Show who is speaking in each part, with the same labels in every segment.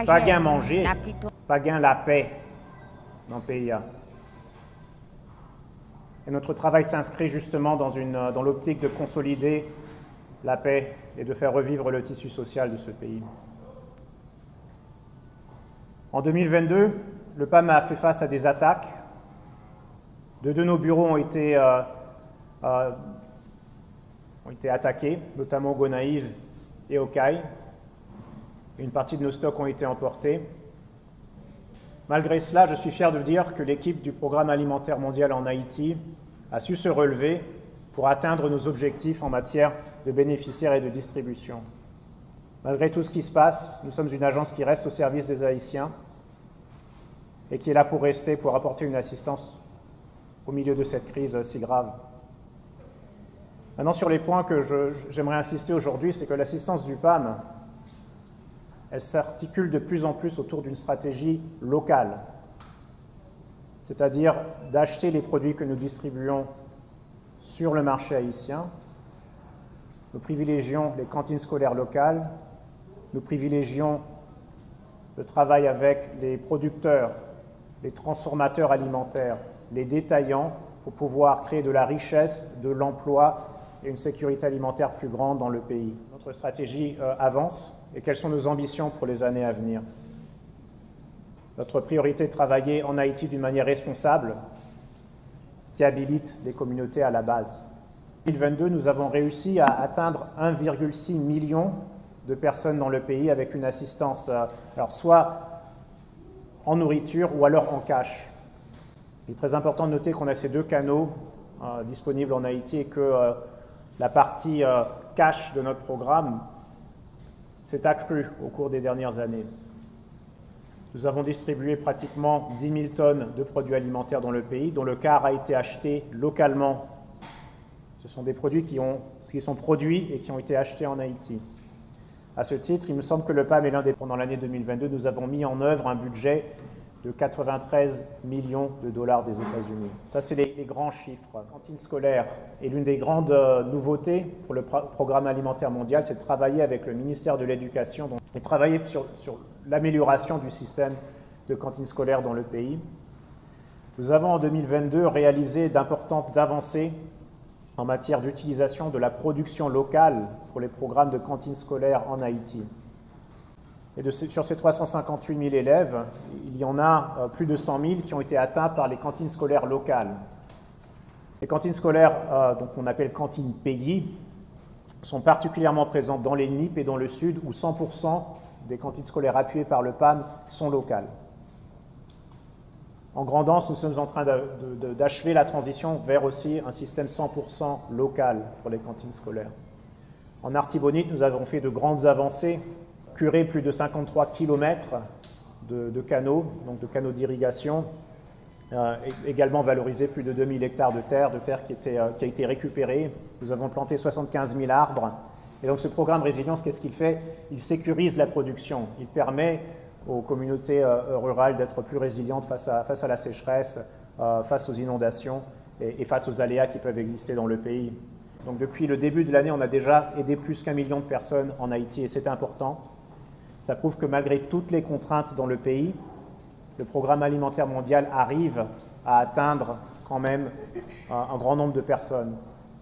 Speaker 1: pas gain manger, pas gain la paix dans le pays. Et notre travail s'inscrit justement dans l'optique de consolider la paix et de faire revivre le tissu social de ce pays. En 2022, le PAM a fait face à des attaques. Deux de nos bureaux ont été attaqués, notamment au Gonaïves et au Caille. Une partie de nos stocks ont été emportés. Malgré cela, je suis fier de dire que l'équipe du Programme alimentaire mondial en Haïti a su se relever pour atteindre nos objectifs en matière de bénéficiaires et de distribution. Malgré tout ce qui se passe, nous sommes une agence qui reste au service des Haïtiens et qui est là pour rester, pour apporter une assistance au milieu de cette crise si grave. Maintenant, sur les points que j'aimerais insister aujourd'hui, c'est que l'assistance du PAM, elle s'articule de plus en plus autour d'une stratégie locale, c'est-à-dire d'acheter les produits que nous distribuons sur le marché haïtien. Nous privilégions les cantines scolaires locales, nous privilégions le travail avec les producteurs, les transformateurs alimentaires, les détaillants, pour pouvoir créer de la richesse, de l'emploi et une sécurité alimentaire plus grande dans le pays. Notre stratégie avance. Et quelles sont nos ambitions pour les années à venir? Notre priorité est de travailler en Haïti d'une manière responsable qui habilite les communautés à la base. En 2022, nous avons réussi à atteindre 1,6 million de personnes dans le pays avec une assistance, alors soit en nourriture ou alors en cash. Il est très important de noter qu'on a ces deux canaux disponibles en Haïti et que la partie cash de notre programme s'est accrue au cours des dernières années. Nous avons distribué pratiquement 10 000 tonnes de produits alimentaires dans le pays, dont le quart a été acheté localement. Ce sont des produits qui sont produits et qui ont été achetés en Haïti. À ce titre, il me semble que le PAM est l'un des... Pendant l'année 2022, nous avons mis en œuvre un budget de 93 millions de dollars des États-Unis. Ça, c'est les grands chiffres. La cantine scolaire est l'une des grandes nouveautés pour le Programme alimentaire mondial, c'est de travailler avec le ministère de l'Éducation et travailler sur l'amélioration du système de cantine scolaire dans le pays. Nous avons en 2022 réalisé d'importantes avancées en matière d'utilisation de la production locale pour les programmes de cantine scolaire en Haïti. Et sur ces 358 000 élèves, il y en a plus de 100 000 qui ont été atteints par les cantines scolaires locales. Les cantines scolaires, donc on appelle cantines pays, sont particulièrement présentes dans les NIP et dans le Sud, où 100% des cantines scolaires appuyées par le PAM sont locales. En Grand'Anse, nous sommes en train d'achever la transition vers aussi un système 100% local pour les cantines scolaires. En Artibonite, nous avons fait de grandes avancées, curé plus de 53 km de canaux, donc de canaux d'irrigation, également valorisé plus de 2000 hectares de terre qui a été récupérée. Nous avons planté 75 000 arbres. Et donc ce programme Résilience, qu'est-ce qu'il fait? Il sécurise la production. Il permet aux communautés rurales d'être plus résilientes face à la sécheresse, face aux inondations et face aux aléas qui peuvent exister dans le pays. Donc depuis le début de l'année, on a déjà aidé plus qu'1 million de personnes en Haïti et c'est important. Ça prouve que malgré toutes les contraintes dans le pays, le Programme alimentaire mondial arrive à atteindre quand même un grand nombre de personnes.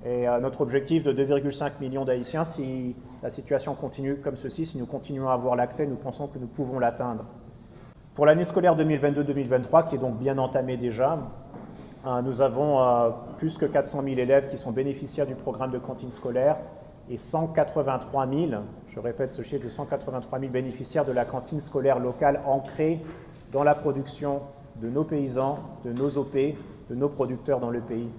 Speaker 1: Et notre objectif de 2,5 millions d'Haïtiens, si la situation continue comme ceci, si nous continuons à avoir l'accès, nous pensons que nous pouvons l'atteindre. Pour l'année scolaire 2022-2023, qui est donc bien entamée déjà, nous avons plus que 400 000 élèves qui sont bénéficiaires du programme de cantine scolaire et 183 000, je répète ce chiffre, de 183 000 bénéficiaires de la cantine scolaire locale ancrée dans la production de nos paysans, de nos OP, de nos producteurs dans le pays.